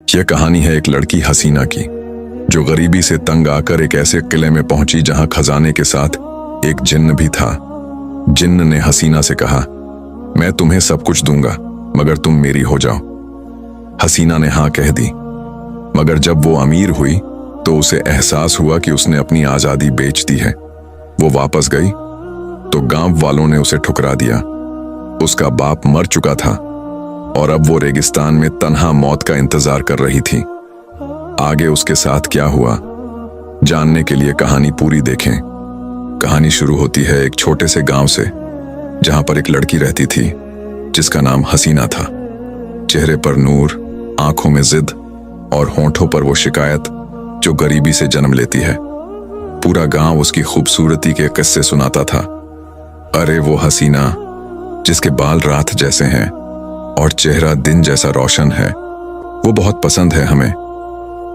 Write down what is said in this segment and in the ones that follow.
यह कहानी है एक लड़की हसीना की, जो गरीबी से तंग आकर एक ऐसे किले में पहुंची जहां खजाने के साथ एक जिन्न भी था। जिन्न ने हसीना से कहा, मैं तुम्हें सब कुछ दूंगा मगर तुम मेरी हो जाओ। हसीना ने हाँ कह दी, मगर जब वो अमीर हुई तो उसे एहसास हुआ कि उसने अपनी आजादी बेच दी है। वो वापस गई तो गांव वालों ने उसे ठुकरा दिया। उसका बाप मर चुका था और अब वो रेगिस्तान में तन्हा मौत का इंतजार कर रही थी। आगे उसके साथ क्या हुआ, जानने के लिए कहानी पूरी देखें। कहानी शुरू होती है एक छोटे से गांव से, जहां पर एक लड़की रहती थी जिसका नाम हसीना था। चेहरे पर नूर, आंखों में जिद और होंठों पर वो शिकायत जो गरीबी से जन्म लेती है। पूरा गांव उसकी खूबसूरती के किस्से सुनाता था। अरे वो हसीना जिसके बाल रात जैसे हैं और चेहरा दिन जैसा रोशन है, वो बहुत पसंद है हमें।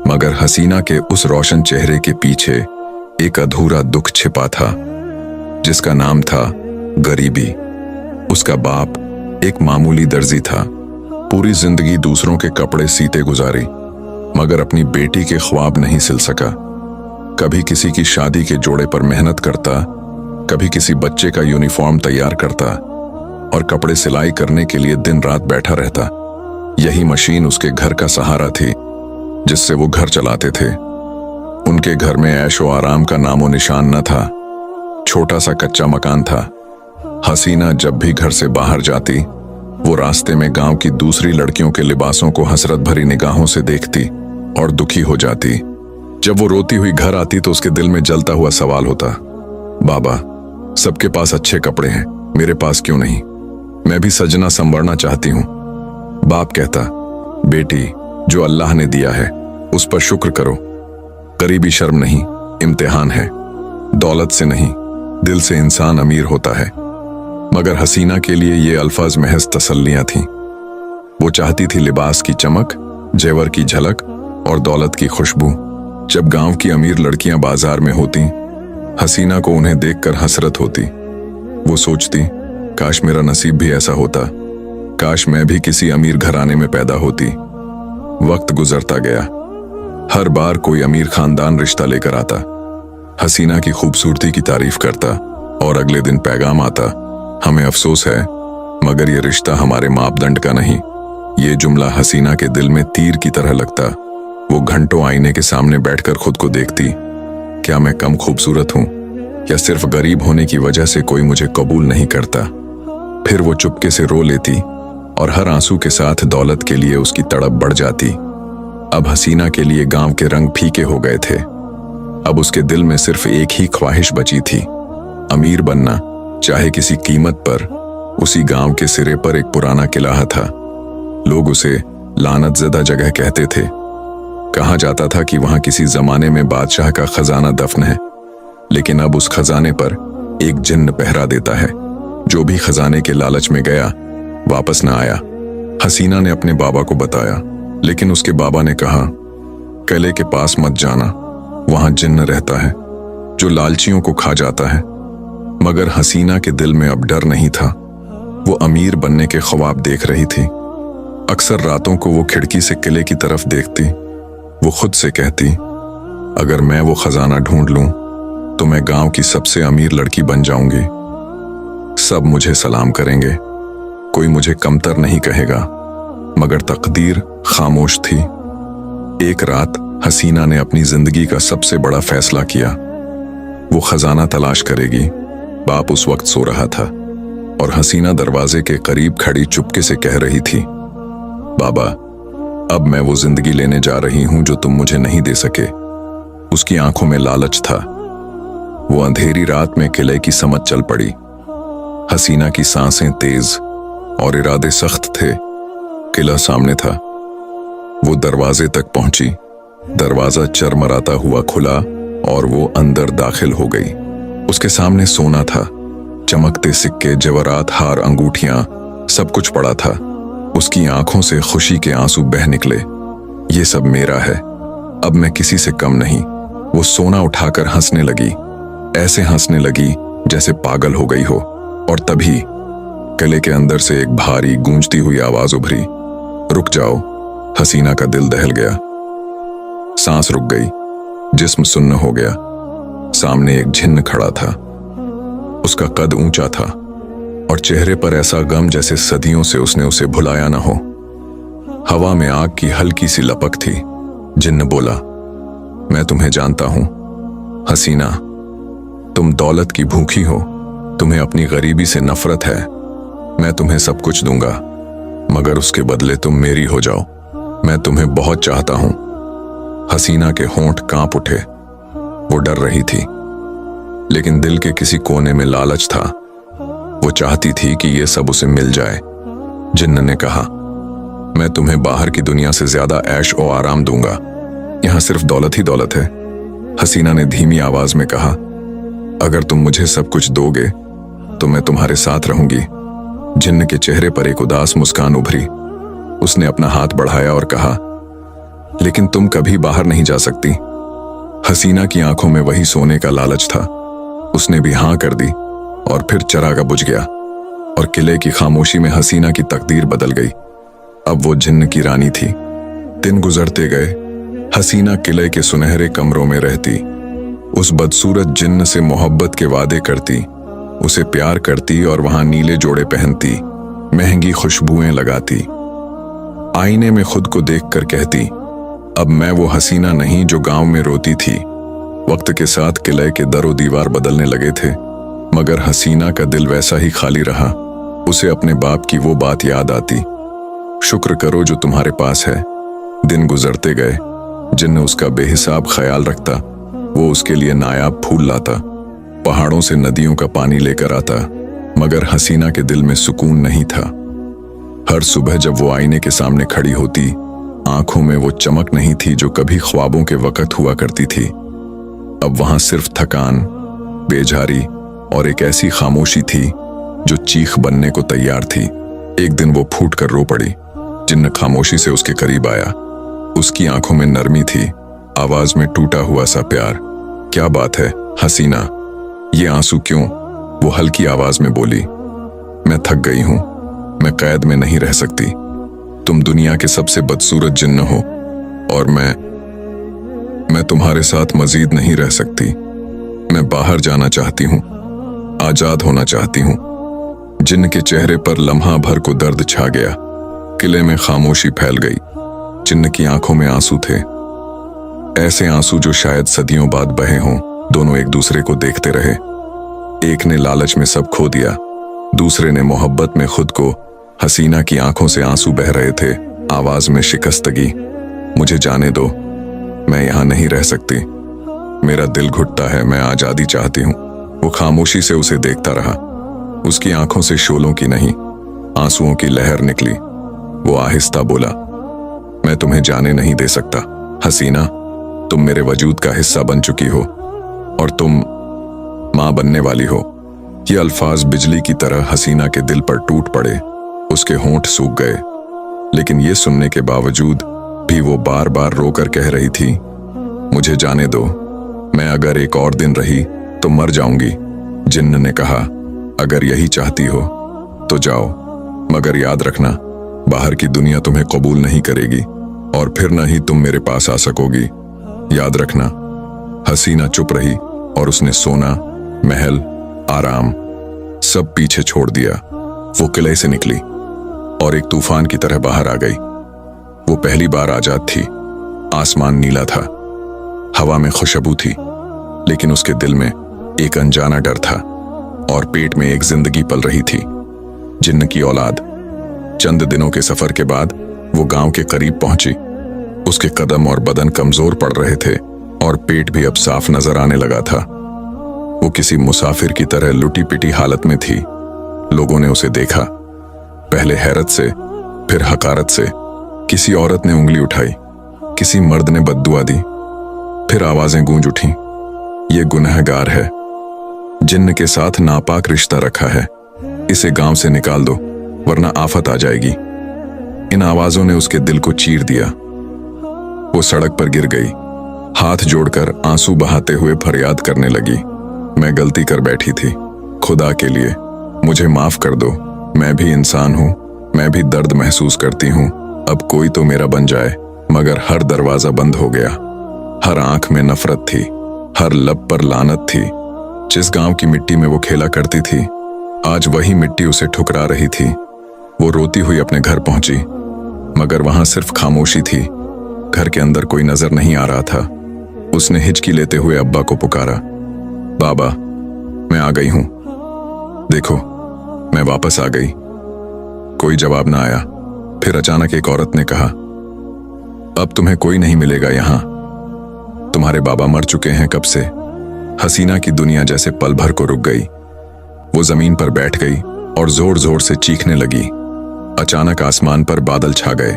मगर हसीना के उस रोशन चेहरे के पीछे एक अधूरा दुख छिपा था, जिसका नाम था गरीबी। उसका बाप एक मामूली दर्जी था, पूरी जिंदगी दूसरों के कपड़े सीते गुजारी, मगर अपनी बेटी के ख्वाब नहीं सिल सका। कभी किसी की शादी के जोड़े पर मेहनत करता, कभी किसी बच्चे का यूनिफॉर्म तैयार करता और कपड़े सिलाई करने के लिए दिन रात बैठा रहता। यही मशीन उसके घर का सहारा थी, जिससे वो घर चलाते थे। उनके घर में ऐशो आराम का नामो निशान न था। छोटा सा कच्चा मकान था। हसीना जब भी घर से बाहर जाती, वो रास्ते में गांव की दूसरी लड़कियों के लिबासों को हसरत भरी निगाहों से देखती और दुखी हो जाती। जब वो रोती हुई घर आती तो उसके दिल में जलता हुआ सवाल होता, बाबा, सबके पास अच्छे कपड़े हैं, मेरे पास क्यों नहीं? मैं भी सजना संवरना चाहती हूँ। बाप कहता, बेटी, जो अल्लाह ने दिया है उस पर शुक्र करो। गरीबी शर्म नहीं, इम्तिहान है। दौलत से नहीं, दिल से इंसान अमीर होता है। मगर हसीना के लिए ये अल्फाज महज तसल्लियां थीं। वो चाहती थी लिबास की चमक, जेवर की झलक और दौलत की खुशबू। जब गांव की अमीर लड़कियां बाजार में होती, हसीना को उन्हें देखकर हसरत होती। वो सोचती, काश मेरा नसीब भी ऐसा होता, काश मैं भी किसी अमीर घराने में पैदा होती। वक्त गुजरता गया। हर बार कोई अमीर खानदान रिश्ता लेकर आता, हसीना की खूबसूरती की तारीफ करता और अगले दिन पैगाम आता, हमें अफसोस है मगर ये रिश्ता हमारे मापदंड का नहीं। ये जुमला हसीना के दिल में तीर की तरह लगता। वो घंटों आईने के सामने बैठकर खुद को देखती, क्या मैं कम खूबसूरत हूं या सिर्फ गरीब होने की वजह से कोई मुझे कबूल नहीं करता? फिर वो चुपके से रो लेती और हर आंसू के साथ दौलत के लिए उसकी तड़प बढ़ जाती। अब हसीना के लिए गांव के रंग फीके हो गए थे। अब उसके दिल में सिर्फ एक ही ख्वाहिश बची थी, अमीर बनना, चाहे किसी कीमत पर। उसी गांव के सिरे पर एक पुराना किला था। लोग उसे लानतज़दा जगह कहते थे। कहा जाता था कि वहां किसी जमाने में बादशाह का खजाना दफन है, लेकिन अब उस खजाने पर एक जिन्न पहरा देता है। जो भी खजाने के लालच में गया वापस न आया। हसीना ने अपने बाबा को बताया, लेकिन उसके बाबा ने कहा, किले के पास मत जाना, वहां जिन्न रहता है जो लालचियों को खा जाता है। मगर हसीना के दिल में अब डर नहीं था। वो अमीर बनने के ख्वाब देख रही थी। अक्सर रातों को वो खिड़की से किले की तरफ देखती। वो खुद से कहती, अगर मैं वो खजाना ढूंढ लूं तो मैं गांव की सबसे अमीर लड़की बन जाऊंगी। सब मुझे सलाम करेंगे, कोई मुझे कमतर नहीं कहेगा। मगर तकदीर खामोश थी। एक रात हसीना ने अपनी जिंदगी का सबसे बड़ा फैसला किया। वो खजाना तलाश करेगी। बाप उस वक्त सो रहा था और हसीना दरवाजे के करीब खड़ी चुपके से कह रही थी, बाबा, अब मैं वो जिंदगी लेने जा रही हूं जो तुम मुझे नहीं दे सके। उसकी आंखों में लालच था। वो अंधेरी रात में किले की समझ चल पड़ी। हसीना की सांसें तेज और इरादे सख्त थे। किला सामने था। वो दरवाजे तक पहुंची। दरवाजा चरमराता हुआ खुला और वो अंदर दाखिल हो गई। उसके सामने सोना था, चमकते सिक्के, जेवरात, हार, अंगूठियां, सब कुछ पड़ा था। उसकी आंखों से खुशी के आंसू बह निकले। ये सब मेरा है, अब मैं किसी से कम नहीं। वो सोना उठाकर हंसने लगी, ऐसे हंसने लगी जैसे पागल हो गई हो। और तभी किले के अंदर से एक भारी गूंजती हुई आवाज उभरी, रुक जाओ, हसीना का दिल दहल गया। सांस रुक गई, जिस्म सुन्न हो गया। सामने एक जिन्न खड़ा था। उसका कद ऊंचा था और चेहरे पर ऐसा गम जैसे सदियों से उसने उसे भुलाया ना हो। हवा में आग की हल्की सी लपक थी। जिन्न बोला, मैं तुम्हें जानता हूं हसीना, तुम दौलत की भूखी हो, तुम्हें अपनी गरीबी से नफरत है। मैं तुम्हें सब कुछ दूंगा, मगर उसके बदले तुम मेरी हो जाओ। मैं तुम्हें बहुत चाहता हूं। हसीना के होंठ कांप उठे। वो डर रही थी, लेकिन दिल के किसी कोने में लालच था। वो चाहती थी कि ये सब उसे मिल जाए। जिन्न ने कहा, मैं तुम्हें बाहर की दुनिया से ज्यादा ऐश और आराम दूंगा। यहां सिर्फ दौलत ही दौलत है। हसीना ने धीमी आवाज में कहा, अगर तुम मुझे सब कुछ दोगे तो मैं तुम्हारे साथ रहूंगी। जिन्न के चेहरे पर एक उदास मुस्कान उभरी। उसने अपना हाथ बढ़ाया और कहा, लेकिन तुम कभी बाहर नहीं जा सकती। हसीना की आंखों में वही सोने का लालच था। उसने भी हां कर दी और फिर चरागा बुझ गया और किले की खामोशी में हसीना की तकदीर बदल गई। अब वो जिन्न की रानी थी। दिन गुजरते गए। हसीना किले के सुनहरे कमरों में रहती, उस बदसूरत जिन्न से मोहब्बत के वादे करती, उसे प्यार करती और वहां नीले जोड़े पहनती, महंगी खुशबुएं लगाती। आईने में खुद को देखकर कहती, अब मैं वो हसीना नहीं जो गांव में रोती थी। वक्त के साथ किले के दरो दीवार बदलने लगे थे, मगर हसीना का दिल वैसा ही खाली रहा। उसे अपने बाप की वो बात याद आती, शुक्र करो जो तुम्हारे पास है। दिन गुजरते गए। जिन्न उसका बेहिसाब ख्याल रखता। वो उसके लिए नायाब फूल लाता, पहाड़ों से नदियों का पानी लेकर आता, मगर हसीना के दिल में सुकून नहीं था। हर सुबह जब वो आईने के सामने खड़ी होती, आंखों में वो चमक नहीं थी जो कभी ख्वाबों के वक्त हुआ करती थी। अब वहां सिर्फ थकान, बेजारी और एक ऐसी खामोशी थी जो चीख बनने को तैयार थी। एक दिन वो फूट कर रो पड़ी। जिन्न खामोशी से उसके करीब आया। उसकी आंखों में नरमी थी, आवाज में टूटा हुआ सा प्यार। क्या बात है हसीना, ये आंसू क्यों? वो हल्की आवाज में बोली, मैं थक गई हूं, मैं कैद में नहीं रह सकती। तुम दुनिया के सबसे बदसूरत जिन्न हो और मैं तुम्हारे साथ मजीद नहीं रह सकती। मैं बाहर जाना चाहती हूं, आजाद होना चाहती हूं। जिन्न के चेहरे पर लम्हा भर को दर्द छा गया। किले में खामोशी फैल गई। जिन्न की आंखों में आंसू थे, ऐसे आंसू जो शायद सदियों बाद बहे हों। दोनों एक दूसरे को देखते रहे। एक ने लालच में सब खो दिया, दूसरे ने मोहब्बत में खुद को। हसीना की आंखों से आंसू बह रहे थे, आवाज में शिकस्तगी। मुझे जाने दो, मैं यहां नहीं रह सकती। मेरा दिल घुटता है, मैं आजादी चाहती हूं। वो खामोशी से उसे देखता रहा। उसकी आंखों से शोलों की नहीं, आंसुओं की लहर निकली। वो आहिस्ता बोला, मैं तुम्हें जाने नहीं दे सकता हसीना। तुम मेरे वजूद का हिस्सा बन चुकी हो और तुम मां बनने वाली हो। ये अल्फाज बिजली की तरह हसीना के दिल पर टूट पड़े। उसके होंठ सूख गए, लेकिन ये सुनने के बावजूद भी वो बार बार रोकर कह रही थी, मुझे जाने दो, मैं अगर एक और दिन रही तो मर जाऊंगी। जिन्न ने कहा, अगर यही चाहती हो तो जाओ, मगर याद रखना, बाहर की दुनिया तुम्हें कबूल नहीं करेगी और फिर न ही तुम मेरे पास आ सकोगी। याद रखना। हसीना चुप रही और उसने सोना, महल, आराम सब पीछे छोड़ दिया। वो किले से निकली और एक तूफान की तरह बाहर आ गई। वो पहली बार आजाद थी। आसमान नीला था, हवा में खुशबू थी, लेकिन उसके दिल में एक अनजाना डर था और पेट में एक जिंदगी पल रही थी। जिन्न की औलाद। चंद दिनों के सफर के बाद वो गांव के करीब पहुंची। उसके कदम और बदन कमजोर पड़ रहे थे और पेट भी अब साफ नजर आने लगा था। वो किसी मुसाफिर की तरह लुटी पिटी हालत में थी। लोगों ने उसे देखा, पहले हैरत से, फिर हकारत से। किसी औरत ने उंगली उठाई, किसी मर्द ने बद्दुआ दी, फिर आवाजें गूंज उठी, ये गुनहगार है, जिन्न के साथ नापाक रिश्ता रखा है, इसे गांव से निकाल दो वरना आफत आ जाएगी। इन आवाजों ने उसके दिल को चीर दिया। वो सड़क पर गिर गई, हाथ जोड़कर आंसू बहाते हुए फरियाद करने लगी, मैं गलती कर बैठी थी, खुदा के लिए मुझे माफ कर दो। मैं भी इंसान हूं, मैं भी दर्द महसूस करती हूं, अब कोई तो मेरा बन जाए, मगर हर दरवाजा बंद हो गया। हर आंख में नफरत थी, हर लब पर लानत थी। जिस गांव की मिट्टी में वो खेला करती थी, आज वही मिट्टी उसे ठुकरा रही थी। वो रोती हुई अपने घर पहुंची, मगर वहां सिर्फ खामोशी थी। घर के अंदर कोई नजर नहीं आ रहा था। उसने हिचकी लेते हुए अब्बा को पुकारा, बाबा, मैं आ गई हूं, देखो मैं वापस आ गई। कोई जवाब ना आया। फिर अचानक एक औरत ने कहा, अब तुम्हें कोई नहीं मिलेगा यहां, तुम्हारे बाबा मर चुके हैं कब से। हसीना की दुनिया जैसे पल भर को रुक गई। वो जमीन पर बैठ गई और जोर जोर से चीखने लगी। अचानक आसमान पर बादल छा गए।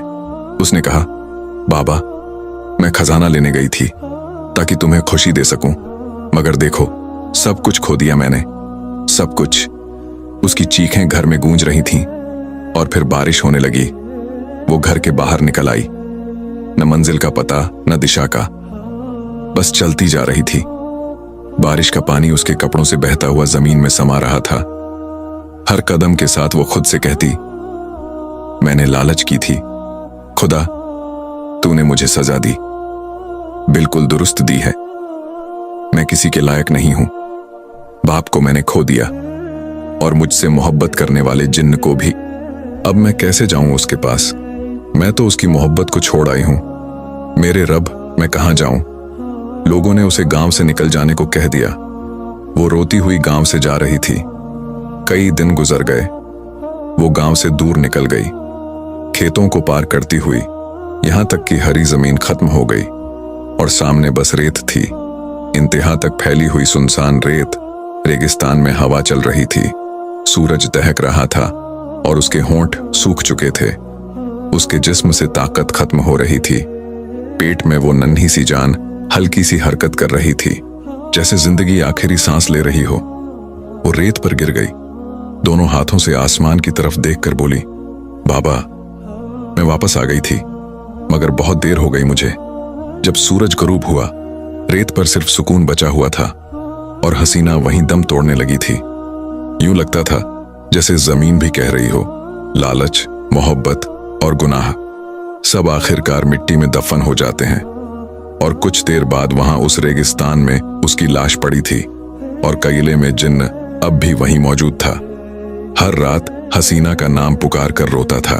उसने कहा, बाबा, मैं खजाना लेने गई थी ताकि तुम्हें खुशी दे सकूं, मगर देखो सब कुछ खो दिया मैंने, सब कुछ। उसकी चीखें घर में गूंज रही थीं और फिर बारिश होने लगी। वो घर के बाहर निकल आई, न मंजिल का पता न दिशा का, बस चलती जा रही थी। बारिश का पानी उसके कपड़ों से बहता हुआ जमीन में समा रहा था। हर कदम के साथ वो खुद से कहती, मैंने लालच की थी, खुदा तूने मुझे सजा दी, बिल्कुल दुरुस्त दी है। मैं किसी के लायक नहीं हूं। बाप को मैंने खो दिया और मुझसे मोहब्बत करने वाले जिन्न को भी। अब मैं कैसे जाऊं उसके पास? मैं तो उसकी मोहब्बत को छोड़ आई हूं। मेरे रब, मैं कहां जाऊं? लोगों ने उसे गांव से निकल जाने को कह दिया। वो रोती हुई गांव से जा रही थी। कई दिन गुजर गए। वो गांव से दूर निकल गई, खेतों को पार करती हुई, यहां तक कि हरी जमीन खत्म हो गई और सामने बस रेत थी। इंतहा तक फैली हुई सुनसान रेत। रेगिस्तान में हवा चल रही थी, सूरज दहक रहा था और उसके होंठ सूख चुके थे। उसके जिस्म से ताकत खत्म हो रही थी। पेट में वो नन्ही सी जान हल्की सी हरकत कर रही थी, जैसे जिंदगी आखिरी सांस ले रही हो। वो रेत पर गिर गई, दोनों हाथों से आसमान की तरफ देखकर बोली, बाबा, मैं वापस आ गई थी, मगर बहुत देर हो गई मुझे। जब सूरज गरूब हुआ, रेत पर सिर्फ सुकून बचा हुआ था और हसीना वहीं दम तोड़ने लगी थी। यूं लगता था जैसे जमीन भी कह रही हो, लालच, मोहब्बत और गुनाह सब आखिरकार मिट्टी में दफन हो जाते हैं। और कुछ देर बाद वहां उस रेगिस्तान में उसकी लाश पड़ी थी और कईले में जिन्न अब भी वहीं मौजूद था। हर रात हसीना का नाम पुकार कर रोता था।